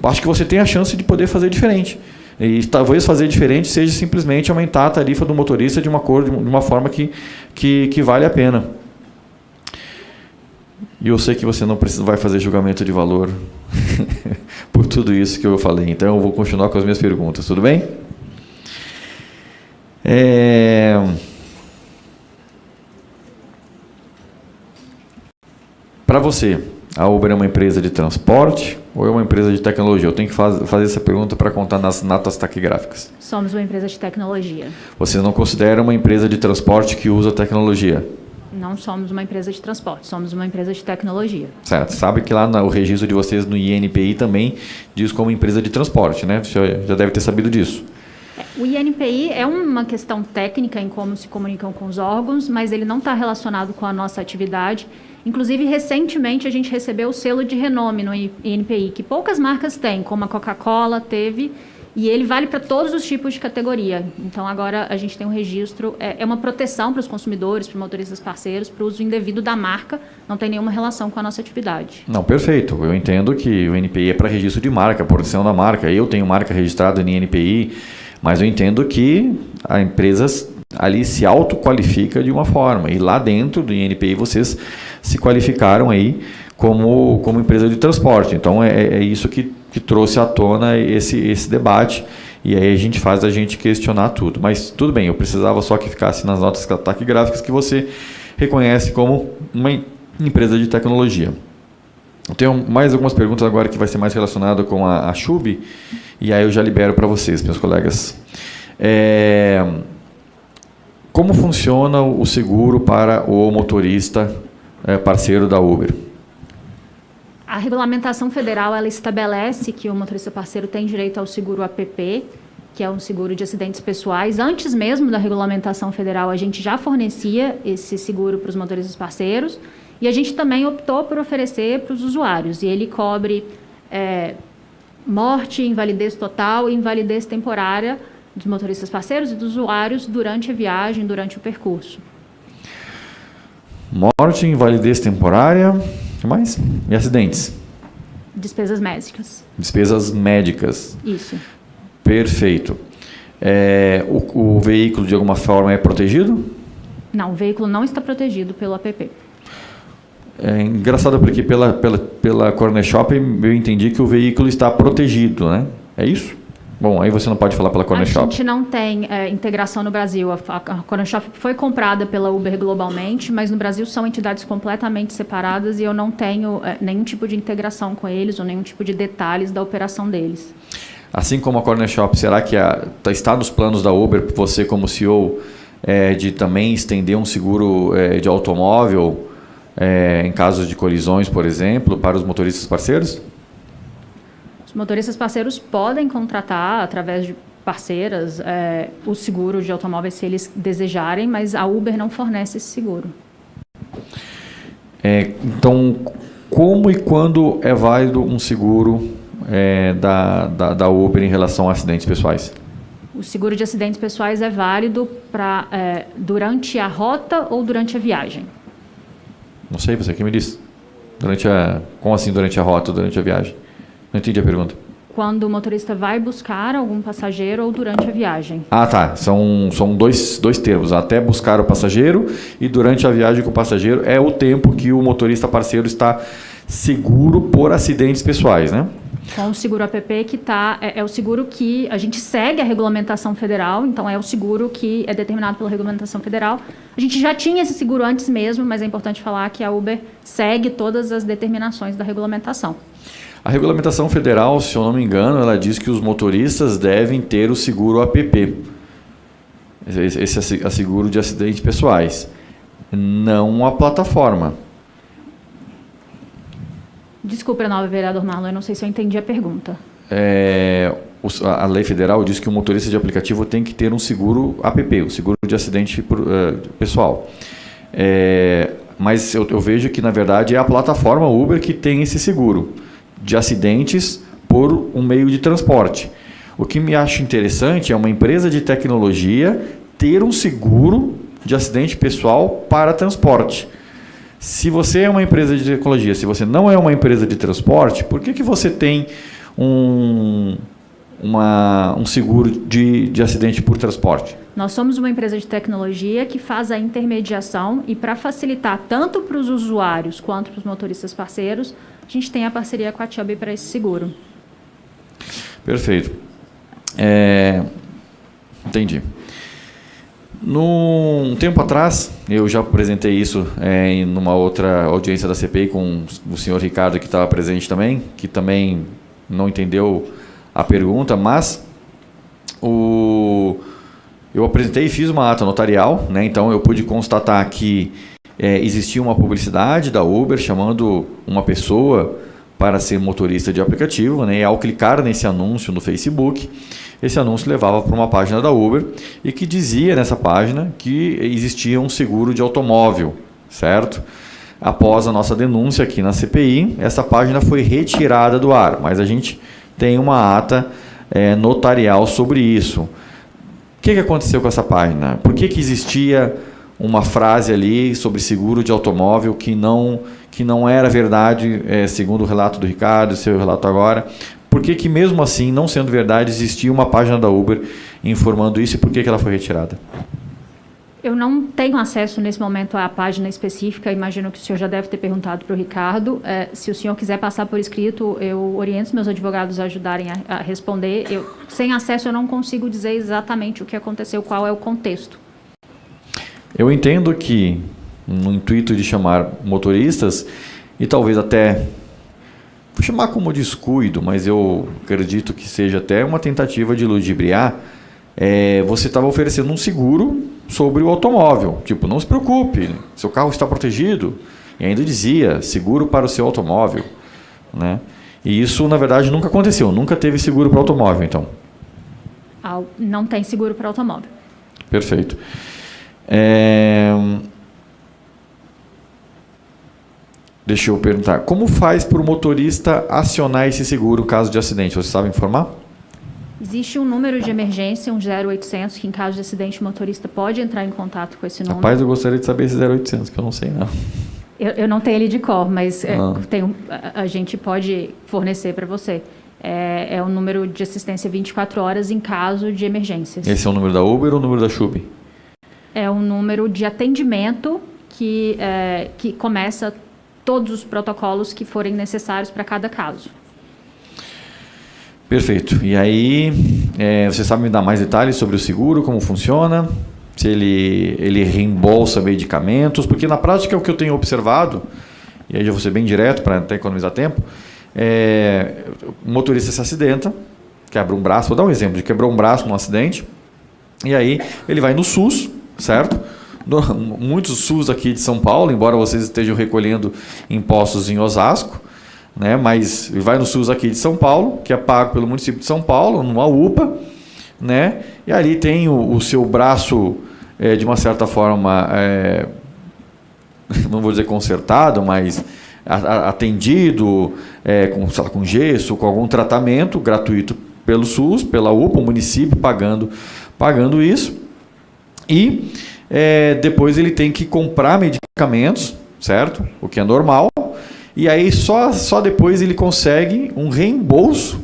acho que você tem a chance de poder fazer diferente. E talvez fazer diferente seja simplesmente aumentar a tarifa do motorista de uma forma que vale a pena. E eu sei que você não vai fazer julgamento de valor por tudo isso que eu falei. Então eu vou continuar com as minhas perguntas, tudo bem? Para você, a Uber é uma empresa de transporte ou é uma empresa de tecnologia? Eu tenho que fazer essa pergunta para contar nas notas taquigráficas. Somos uma empresa de tecnologia. Você não considera uma empresa de transporte que usa tecnologia? Não somos uma empresa de transporte, somos uma empresa de tecnologia. Certo. Sabe que lá no registro de vocês no INPI também diz como empresa de transporte, né? Você já deve ter sabido disso. O INPI é uma questão técnica em como se comunicam com os órgãos, mas ele não está relacionado com a nossa atividade. Inclusive, recentemente, a gente recebeu o selo de renome no INPI, que poucas marcas têm, como a Coca-Cola teve, e ele vale para todos os tipos de categoria. Então, agora a gente tem um registro, é uma proteção para os consumidores, para os motoristas parceiros, para o uso indevido da marca, não tem nenhuma relação com a nossa atividade. Não, perfeito. Eu entendo que o INPI é para registro de marca, proteção da marca. Eu tenho marca registrada no INPI, mas eu entendo que a empresa ali se autoqualifica de uma forma. E lá dentro do INPI vocês se qualificaram aí como empresa de transporte. Então é isso que trouxe à tona esse debate. E aí faz a gente questionar tudo. Mas tudo bem, eu precisava só que ficasse nas notas taquigráficas que você reconhece como uma empresa de tecnologia. Eu tenho mais algumas perguntas agora que vai ser mais relacionado com a Chubb. E aí eu já libero para vocês, meus colegas. Como funciona o seguro para o motorista parceiro da Uber? A regulamentação federal ela estabelece que o motorista parceiro tem direito ao seguro APP, que é um seguro de acidentes pessoais. Antes mesmo da regulamentação federal, a gente já fornecia esse seguro para os motoristas parceiros e a gente também optou por oferecer para os usuários. E ele cobre morte, invalidez total e invalidez temporária dos motoristas parceiros e dos usuários durante a viagem, durante o percurso. Morte, invalidez temporária, o que mais? E acidentes? Despesas médicas. Despesas médicas. Isso. Perfeito. O veículo, de alguma forma, é protegido? Não, o veículo não está protegido pelo APP. É engraçado porque pela Corner Shop eu entendi que o veículo está protegido, né? É isso? Bom, aí você não pode falar pela Corner Shop. A gente não tem integração no Brasil. A Corner Shop foi comprada pela Uber globalmente, mas no Brasil são entidades completamente separadas e eu não tenho nenhum tipo de integração com eles ou nenhum tipo de detalhes da operação deles. Assim como a Corner Shop, será que está nos planos da Uber, você como CEO, de também estender um seguro de automóvel em casos de colisões, por exemplo, para os motoristas parceiros? Os motoristas parceiros podem contratar, através de parceiras, o seguro de automóveis se eles desejarem, mas a Uber não fornece esse seguro. Então, como e quando é válido um seguro da Uber em relação a acidentes pessoais? O seguro de acidentes pessoais é válido durante a rota ou durante a viagem? Não sei, você que me disse. Como assim durante a rota ou durante a viagem? Não entendi a pergunta. Quando o motorista vai buscar algum passageiro ou durante a viagem. Ah, tá. São dois termos. Até buscar o passageiro e durante a viagem com o passageiro é o tempo que o motorista parceiro está seguro por acidentes pessoais, né? Com o seguro APP que é o seguro que a gente segue a regulamentação federal, então é o seguro que é determinado pela regulamentação federal. A gente já tinha esse seguro antes mesmo, mas é importante falar que a Uber segue todas as determinações da regulamentação. A regulamentação federal, se eu não me engano, ela diz que os motoristas devem ter o seguro APP. Esse é seguro de acidentes pessoais, não a plataforma. Desculpe, vereador Marlon, eu não sei se eu entendi a pergunta. a lei federal diz que o motorista de aplicativo tem que ter um seguro APP, o seguro de acidente pessoal. Mas eu vejo que, na verdade, é a plataforma Uber que tem esse seguro de acidentes por um meio de transporte. O que me acho interessante é uma empresa de tecnologia ter um seguro de acidente pessoal para transporte. Se você é uma empresa de tecnologia, se você não é uma empresa de transporte, por que você tem um seguro de acidente por transporte? Nós somos uma empresa de tecnologia que faz a intermediação e, para facilitar tanto para os usuários quanto para os motoristas parceiros, a gente tem a parceria com a Chubb para esse seguro. Perfeito. Entendi. Um tempo atrás, eu já apresentei isso em uma outra audiência da CPI com o senhor Ricardo, que estava presente também, que também não entendeu a pergunta, mas eu apresentei e fiz uma ata notarial, né? Então eu pude constatar que existia uma publicidade da Uber chamando uma pessoa para ser motorista de aplicativo, né? E ao clicar nesse anúncio no Facebook, esse anúncio levava para uma página da Uber e que dizia nessa página que existia um seguro de automóvel, certo? Após a nossa denúncia aqui na CPI, essa página foi retirada do ar, mas a gente tem uma ata notarial sobre isso. O que aconteceu com essa página? Por que existia uma frase ali sobre seguro de automóvel que não era verdade, segundo o relato do Ricardo, seu relato agora? Por que mesmo assim, não sendo verdade, existia uma página da Uber informando isso e por que ela foi retirada? Eu não tenho acesso nesse momento à página específica, imagino que o senhor já deve ter perguntado para o Ricardo. Se o senhor quiser passar por escrito, eu oriento os meus advogados a ajudarem a responder. Sem acesso eu não consigo dizer exatamente o que aconteceu, qual é o contexto. Eu entendo que, no intuito de chamar motoristas, e talvez até, vou chamar como descuido, mas eu acredito que seja até uma tentativa de ludibriar, você estava oferecendo um seguro sobre o automóvel. Tipo, não se preocupe, seu carro está protegido. E ainda dizia, seguro para o seu automóvel, né? E isso, na verdade, nunca aconteceu. Nunca teve seguro para automóvel, então. Não tem seguro para automóvel. Perfeito. Deixa eu perguntar. Como faz para o motorista acionar esse seguro caso de acidente? Você sabe informar? Existe um número de emergência, um 0800, que em caso de acidente o motorista pode entrar em contato com esse número. Rapaz, eu gostaria de saber esse 0800, que eu não sei não. Eu não tenho ele de cor, mas a gente pode fornecer para você. É o número de assistência 24 horas em caso de emergências. Esse é o número da Uber ou o número da Chubb? É um número de atendimento que começa todos os protocolos que forem necessários para cada caso. Perfeito. E aí, você sabe me dar mais detalhes sobre o seguro, como funciona? Se ele reembolsa medicamentos? Porque na prática o que eu tenho observado, e aí eu vou ser bem direto para até economizar tempo, o motorista se acidenta, quebra um braço, vou dar um exemplo de quebrou um braço num acidente, e aí ele vai no SUS, certo? Muitos SUS aqui de São Paulo, embora vocês estejam recolhendo impostos em Osasco, né? Mas vai no SUS aqui de São Paulo, que é pago pelo município de São Paulo, numa UPA, né? E ali tem o seu braço, de uma certa forma, não vou dizer consertado, mas atendido, com gesso, com algum tratamento gratuito pelo SUS, pela UPA, o município pagando isso. E depois ele tem que comprar medicamentos, certo? O que é normal. E aí só depois ele consegue um reembolso,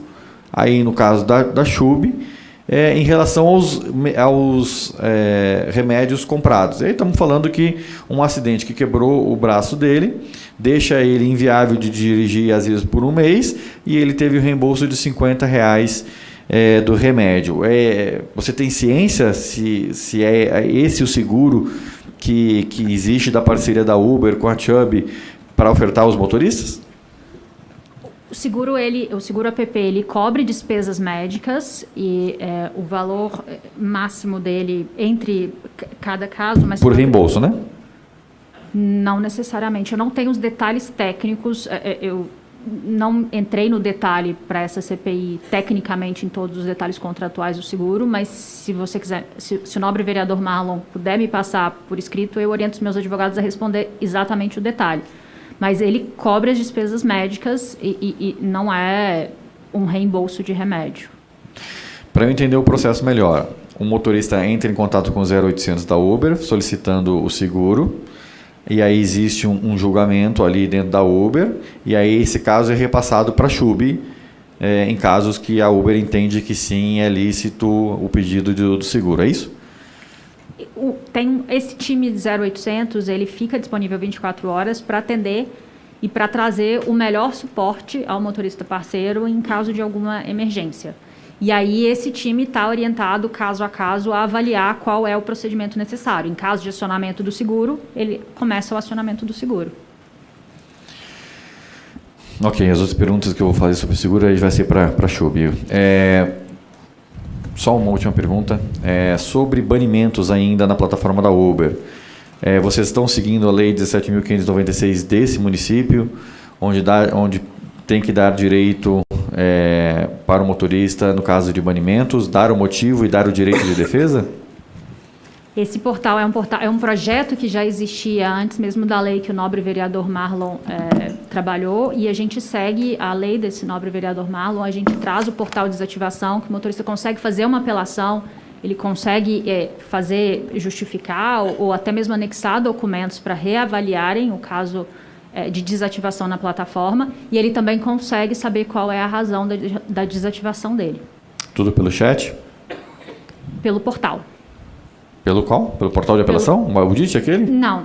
aí no caso da Chubb, em relação aos remédios comprados. E aí estamos falando que um acidente que quebrou o braço dele, deixa ele inviável de dirigir às vezes por um mês, e ele teve o reembolso de R$50 do remédio. Você tem ciência se é esse o seguro que existe da parceria da Uber com a Chubb para ofertar aos motoristas? O seguro APP, ele cobre despesas médicas e o valor máximo dele entre cada caso... Mas por reembolso, né? Não necessariamente. Eu não tenho os detalhes técnicos. não entrei no detalhe para essa CPI, tecnicamente, em todos os detalhes contratuais do seguro, mas se você quiser, se o nobre vereador Marlon puder me passar por escrito, eu oriento os meus advogados a responder exatamente o detalhe. Mas ele cobre as despesas médicas e não é um reembolso de remédio. Para eu entender o processo melhor, o motorista entra em contato com o 0800 da Uber, solicitando o seguro, e aí existe um julgamento ali dentro da Uber, e aí esse caso é repassado para a Chub, em casos que a Uber entende que sim, é lícito o pedido do seguro, é isso? Esse time de 0800, ele fica disponível 24 horas para atender e para trazer o melhor suporte ao motorista parceiro em caso de alguma emergência. E aí esse time está orientado, caso a caso, a avaliar qual é o procedimento necessário. Em caso de acionamento do seguro, ele começa o acionamento do seguro. Ok, as outras perguntas que eu vou fazer sobre o seguro aí vai ser para a Chub. Só uma última pergunta. Sobre banimentos ainda na plataforma da Uber. Vocês estão seguindo a Lei 17.596 desse município, onde tem que dar direito para o motorista, no caso de banimentos, dar o motivo e dar o direito de defesa? Esse portal é um projeto que já existia antes mesmo da lei que o nobre vereador Marlon trabalhou, e a gente segue a lei desse nobre vereador Marlon. A gente traz o portal de desativação, que o motorista consegue fazer uma apelação, ele consegue justificar ou até mesmo anexar documentos para reavaliarem o caso de desativação na plataforma, e ele também consegue saber qual é a razão da desativação dele. Tudo pelo chat? Pelo portal. Pelo qual? Pelo portal de apelação? O audit aquele? Não.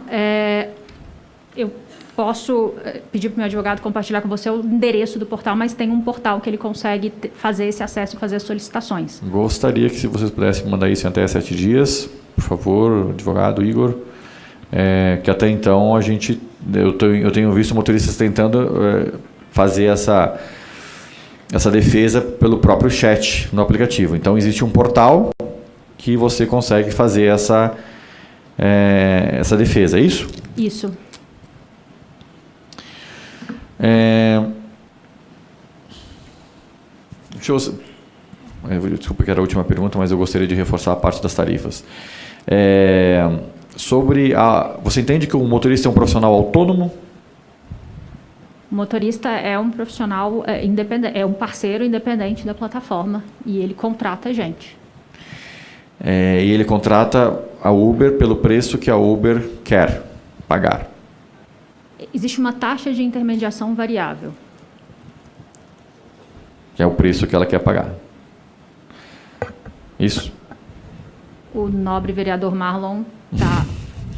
Eu posso pedir para o meu advogado compartilhar com você o endereço do portal, mas tem um portal que ele consegue fazer esse acesso e fazer as solicitações. Gostaria que, se vocês pudessem mandar isso em até 7 dias, por favor, advogado Igor, que até então eu tenho visto motoristas tentando fazer essa defesa pelo próprio chat no aplicativo. Então, existe um portal que você consegue fazer essa defesa, é isso? Isso. Desculpa que era a última pergunta, mas eu gostaria de reforçar a parte das tarifas. Você entende que o motorista é um profissional autônomo? O motorista é um profissional independente, é um parceiro independente da plataforma, e ele contrata a gente. E ele contrata a Uber pelo preço que a Uber quer pagar. Existe uma taxa de intermediação variável. Que é o preço que ela quer pagar. Isso? O nobre vereador Marlon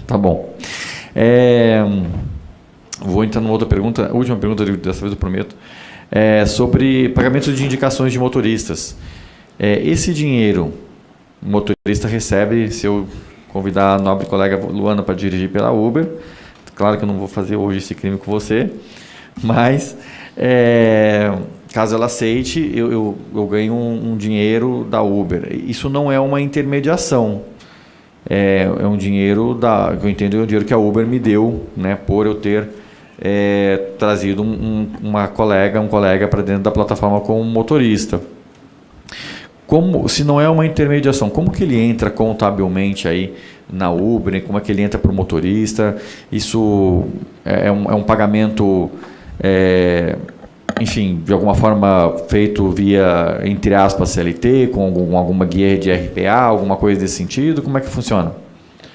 Tá bom. Vou entrar numa outra pergunta, última pergunta, dessa vez eu prometo. Sobre pagamento de indicações de motoristas. Esse dinheiro o motorista recebe, se eu convidar a nobre colega Luana para dirigir pela Uber. Claro que eu não vou fazer hoje esse crime com você, mas caso ela aceite, eu ganho um dinheiro da Uber. Isso não é uma intermediação. É um dinheiro que eu entendo, é um dinheiro que a Uber me deu, né, por eu ter trazido um colega para dentro da plataforma como motorista. Se não é uma intermediação, como que ele entra contabilmente aí na Uber? Como é que ele entra para o motorista? Isso é um pagamento, enfim, de alguma forma feito via, entre aspas, CLT, com alguma guia de RPA, alguma coisa desse sentido? Como é que funciona?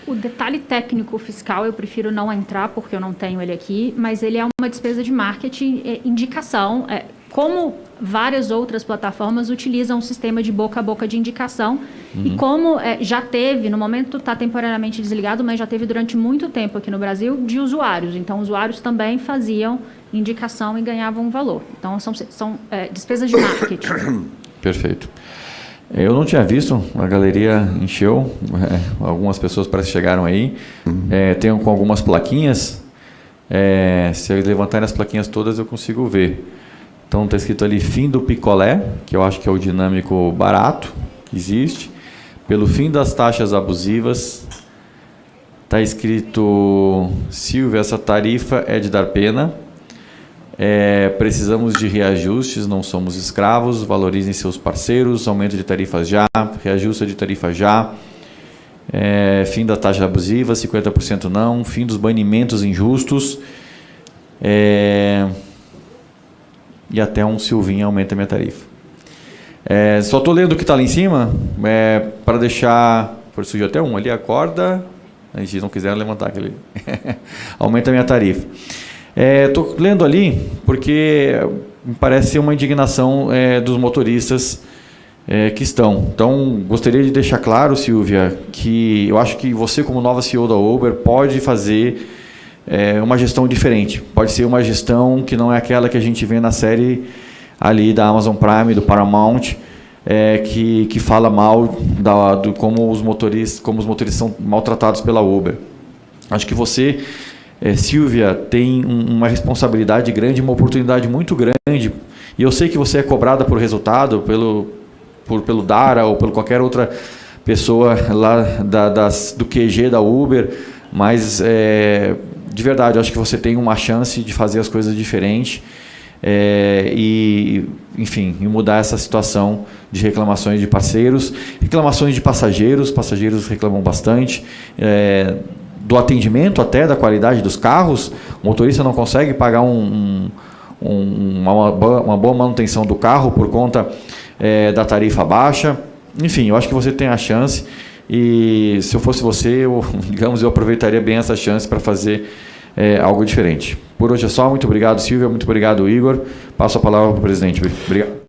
O detalhe técnico fiscal eu prefiro não entrar, porque eu não tenho ele aqui, mas ele é uma despesa de marketing, indicação. Como várias outras plataformas utilizam um sistema de boca a boca de indicação, e como já teve, no momento está temporariamente desligado, mas já teve durante muito tempo aqui no Brasil, de usuários. Então, usuários também faziam indicação e ganhavam um valor. Então, são despesas de marketing. Perfeito. Eu não tinha visto, a galeria encheu, algumas pessoas parece que chegaram aí, tem com algumas plaquinhas, se eu levantar as plaquinhas todas eu consigo ver. Então está escrito ali fim do picolé, que eu acho que é o dinâmico barato que existe, pelo fim das taxas abusivas, está escrito Silvia, essa tarifa é de dar pena, Precisamos de reajustes, não somos escravos, valorizem seus parceiros, aumento de tarifas já, reajuste de tarifa já, fim da taxa abusiva, 50% não, fim dos banimentos injustos, e até um Silvinho aumenta a minha tarifa. Só estou lendo o que está ali em cima, para deixar, surgiu até um ali, acorda, a gente não quiser levantar aquele, aumenta a minha tarifa. Estou lendo ali porque me parece ser uma indignação dos motoristas que estão. Então, gostaria de deixar claro, Silvia, que eu acho que você, como nova CEO da Uber, pode fazer uma gestão diferente. Pode ser uma gestão que não é aquela que a gente vê na série ali da Amazon Prime, do Paramount, que fala mal como os motoristas são maltratados pela Uber. Acho que você, Silvia, tem uma responsabilidade grande, uma oportunidade muito grande, e eu sei que você é cobrada por resultado, pelo Dara ou por qualquer outra pessoa lá do QG da Uber, mas de verdade, acho que você tem uma chance de fazer as coisas diferentes e mudar essa situação de reclamações de parceiros, reclamações de passageiros reclamam bastante, do atendimento até, da qualidade dos carros. O motorista não consegue pagar uma boa manutenção do carro por conta da tarifa baixa. Enfim, eu acho que você tem a chance e se eu fosse você, eu aproveitaria bem essa chance para fazer algo diferente. Por hoje é só. Muito obrigado, Silvia. Muito obrigado, Igor. Passo a palavra para o presidente. Obrigado.